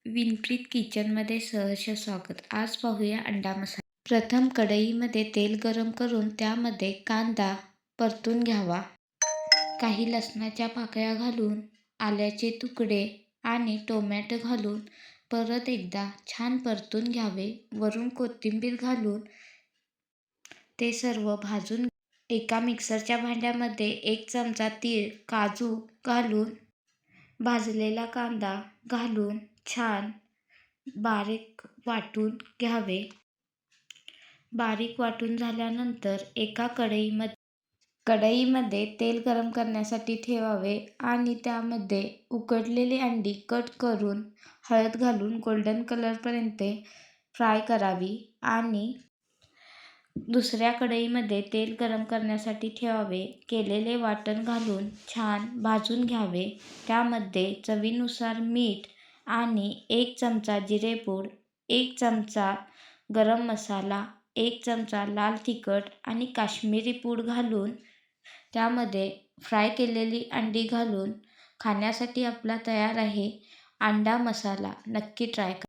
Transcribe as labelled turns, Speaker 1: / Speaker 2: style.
Speaker 1: विनप्रीत किचनमध्ये सहर्ष स्वागत. आज पाहूया अंडा मसाला. प्रथम कढईमध्ये तेल गरम करून त्यामध्ये कांदा परतून घ्यावा. काही लसणाच्या पाकळ्या घालून आल्याचे तुकडे आणि टोमॅटो घालून परत एकदा छान परतून घ्यावे. वरून कोथिंबीर घालून ते सर्व भाजून एका मिक्सरच्या भांड्यामध्ये 1 चमचा तीळ, काजू घालून भाजलेला कांदा घालून छान बारीक वाटून घ्यावे. बारीक वाटून झाल्यानंतर एका कढईमध्ये तेल गरम करण्यासाठी ठेवावे आणि त्यामध्ये उकडलेली अंडी कट करून हळद घालून गोल्डन कलरपर्यंत फ्राय करावी आणि दुसऱ्या कढईमध्ये तेल गरम करण्यासाठी ठेवावे. केलेले वाटण घालून छान भाजून घ्यावे. त्यामध्ये चवीनुसार मीठ आणि 1 चमचा जिरेपूड, 1 चमचा गरम मसाला, 1 चमचा लाल तिखट आणि काश्मीरी पूड घालून त्यामध्ये फ्राय केलेली अंडी घालून खाण्यासाठी आपला तयार आहे अंडा मसाला. नक्की ट्राय करा.